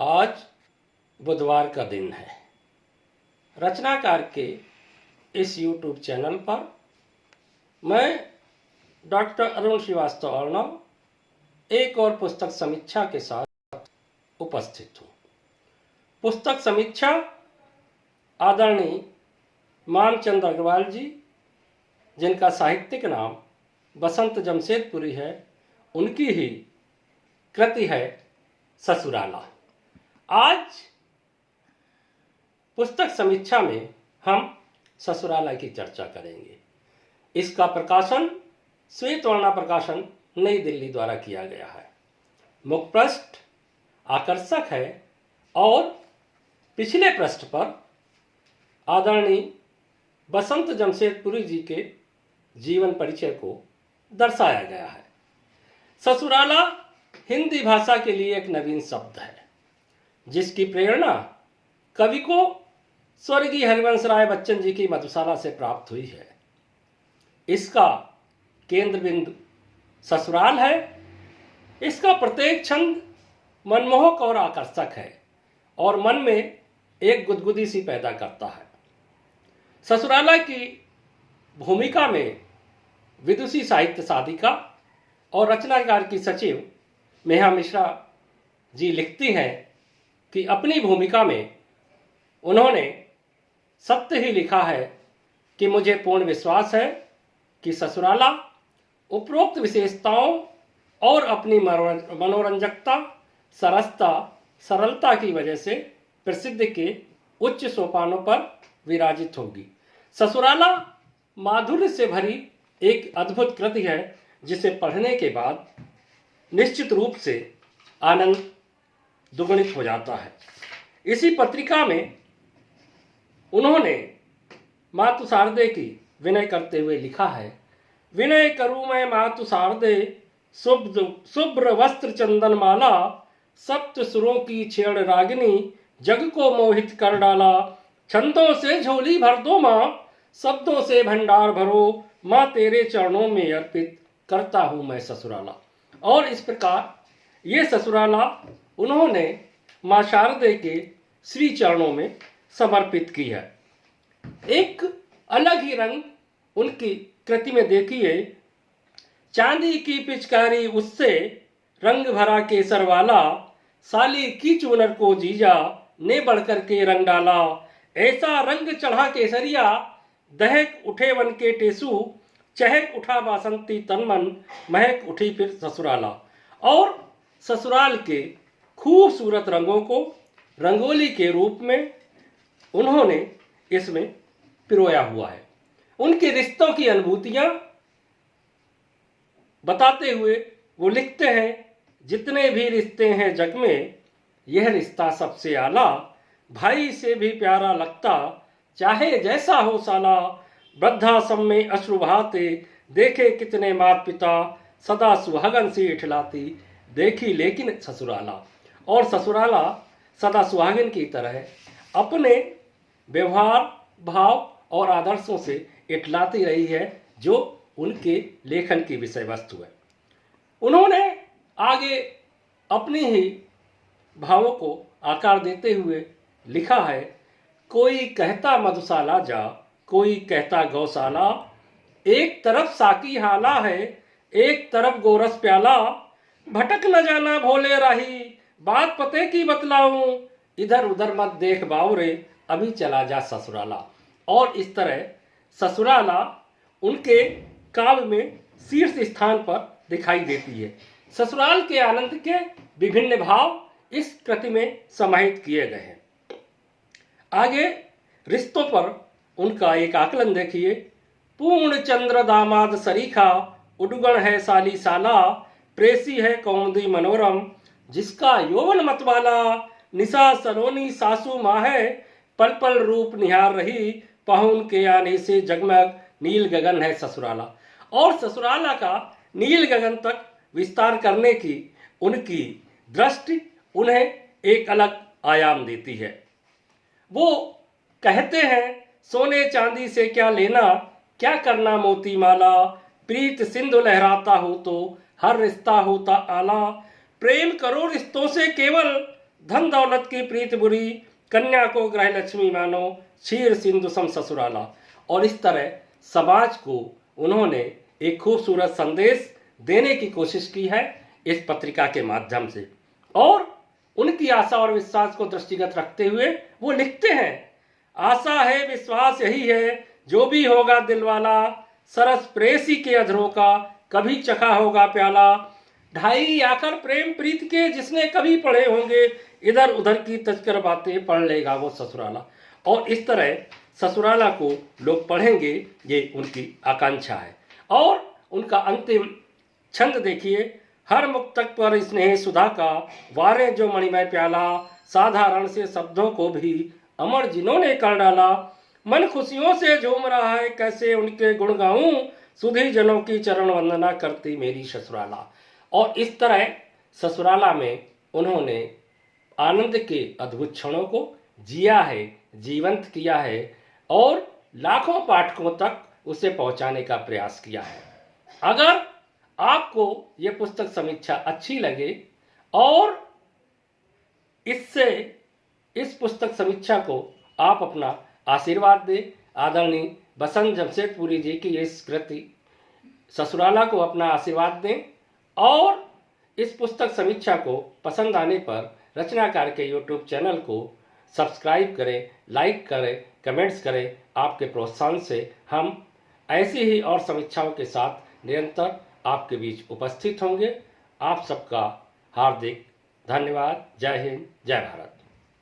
आज बुधवार का दिन है। रचनाकार के इस YouTube चैनल पर मैं डॉक्टर अरुण श्रीवास्तव अर्णव एक और पुस्तक समीक्षा के साथ उपस्थित हूँ। पुस्तक समीक्षा आदरणीय मानचंद अग्रवाल जी, जिनका साहित्यिक नाम बसंत जमशेदपुरी है, उनकी ही कृति है ससुराला। आज पुस्तक समीक्षा में हम ससुराला की चर्चा करेंगे। इसका प्रकाशन श्वेतवर्णा प्रकाशन नई दिल्ली द्वारा किया गया है। मुखपृष्ठ आकर्षक है और पिछले पृष्ठ पर आदरणीय बसंत जमशेदपुरी जी के जीवन परिचय को दर्शाया गया है। ससुराला हिंदी भाषा के लिए एक नवीन शब्द है, जिसकी प्रेरणा कवि को स्वर्गीय हरिवंश राय बच्चन जी की मधुशाला से प्राप्त हुई है। इसका केंद्र बिंदु ससुराल है। इसका प्रत्येक छंद मनमोहक और आकर्षक है और मन में एक गुदगुदी सी पैदा करता है। ससुराला की भूमिका में विदुषी साहित्य साधिका और रचनाकार की सचिव नेहा मिश्रा जी लिखती हैं कि अपनी भूमिका में उन्होंने सत्य ही लिखा है कि मुझे पूर्ण विश्वास है कि ससुराला उपरोक्त विशेषताओं और अपनी मनोरंजकता, सरसता, सरलता की वजह से प्रसिद्धि के उच्च सोपानों पर विराजित होगी। ससुराला माधुर्य से भरी एक अद्भुत कृति है, जिसे पढ़ने के बाद निश्चित रूप से आनंद दुगुणित हो जाता है। इसी पत्रिका में उन्होंने मातु शारदे की विनय करते हुए लिखा है, विनय करूँ मैं मातु शारदे, शुभ्र वस्त्र चंदन माला, सप्त सुरों की छेड़ रागिनी, जग को मोहित कर डाला। छंदों से झोली भर दो माँ, शब्दों से भंडार भरो, माँ तेरे चरणों में अर्पित करता हूँ मैं ससुराला। और इस प्रकार ये ससुराला उन्होंने माँ शारदे के श्री चरणों में समर्पित की है। एक अलग ही रंग उनकी कृति में देखिए, चांदी की पिचकारी उससे रंग भरा केसर वाला, साली की चूनर को जीजा ने बढ़कर के रंग डाला। ऐसा रंग चढ़ा केसरिया, दहक उठे वन के टेसू, चहक उठा बासंती तनमन, महक उठी फिर ससुराला। और ससुराल के खूबसूरत रंगों को रंगोली के रूप में उन्होंने इसमें पिरोया हुआ है। उनके रिश्तों की अनुभूतियां बताते हुए वो लिखते हैं, जितने भी रिश्ते हैं जग में, यह रिश्ता सबसे आला, भाई से भी प्यारा लगता, चाहे जैसा हो साला। वृद्धाश्रम में अश्रु बहाते देखे कितने माता पिता, सदा सुहागन से इठलाती देखी लेकिन ससुराला। और ससुराला सदा सुहागिन की तरह अपने व्यवहार, भाव और आदर्शों से इठलाती रही है, जो उनके लेखन की विषय वस्तु है। उन्होंने आगे अपनी ही भावों को आकार देते हुए लिखा है, कोई कहता मधुशाला जा, कोई कहता गौशाला, एक तरफ साकी हाला है, एक तरफ गोरस प्याला, भटक न जाना भोले राही, बात पते की बतलाऊं, इधर उधर मत देख बावरे, अभी चला जा ससुराला। और इस तरह ससुराला उनके काव्य में शीर्ष स्थान पर दिखाई देती है। ससुराल के आनंद के विभिन्न भाव इस कृति में समाहित किए गए हैं। आगे रिश्तों पर उनका एक आकलन देखिए, पूर्ण चंद्र दामाद सरीखा, उडुगण है साली साला, प्रेसी है कौमुदी मनोरम, जिसका यौवन मतवाला, निशा सलोनी सासू माँ है, पल पल रूप निहार रही, पहुन के आने से जगमग नील गगन है ससुराला। और ससुराला का नील गगन तक विस्तार करने की उनकी दृष्टि उन्हें एक अलग आयाम देती है। वो कहते हैं, सोने चांदी से क्या लेना, क्या करना मोती माला, प्रीत सिंधु लहराता हो तो हर रिश्ता होता आला, प्रेम करो रिश्तों से केवल, धन दौलत की प्रीत बुरी, कन्या को ग्रह लक्ष्मी मानो, क्षीर सिंधु सम ससुराला। और इस तरह समाज को उन्होंने एक खूबसूरत संदेश देने की कोशिश की है इस पत्रिका के माध्यम से। और उनकी आशा और विश्वास को दृष्टिगत रखते हुए वो लिखते हैं, आशा है विश्वास यही है, जो भी होगा दिलवाला, सरस प्रेसी के अधरों का कभी चखा होगा प्याला। ढाई आकर प्रेम प्रीत के जिसने कभी पढ़े होंगे, इधर उधर की तजकर बातें पढ़ लेगा वो ससुराला। और इस तरह ससुराला को लोग पढ़ेंगे, ये उनकी आकांक्षा है। और उनका अंतिम छंद देखिए, हर मुक्तक पर स्नेह सुधा का, वारे जो मणिमय प्याला, साधारण से शब्दों को भी अमर जिन्होंने कर डाला। मन खुशियों से झूम रहा है, कैसे उनके गुण गाऊं, सुधी जनों की चरण वंदना करती मेरी ससुराला। और इस तरह ससुराला में उन्होंने आनंद के अद्भुत क्षणों को जिया है, जीवंत किया है और लाखों पाठकों तक उसे पहुंचाने का प्रयास किया है। अगर आपको ये पुस्तक समीक्षा अच्छी लगे और इस पुस्तक समीक्षा को आप अपना आशीर्वाद दें, आदरणीय बसंत जमशेदपुरी जी की इस कृति ससुराला को अपना आशीर्वाद दें। और इस पुस्तक समीक्षा को पसंद आने पर रचनाकार के YouTube चैनल को सब्सक्राइब करें, लाइक करें, कमेंट्स करें। आपके प्रोत्साहन से हम ऐसी ही और समीक्षाओं के साथ निरंतर आपके बीच उपस्थित होंगे। आप सबका हार्दिक धन्यवाद। जय हिंद, जय भारत।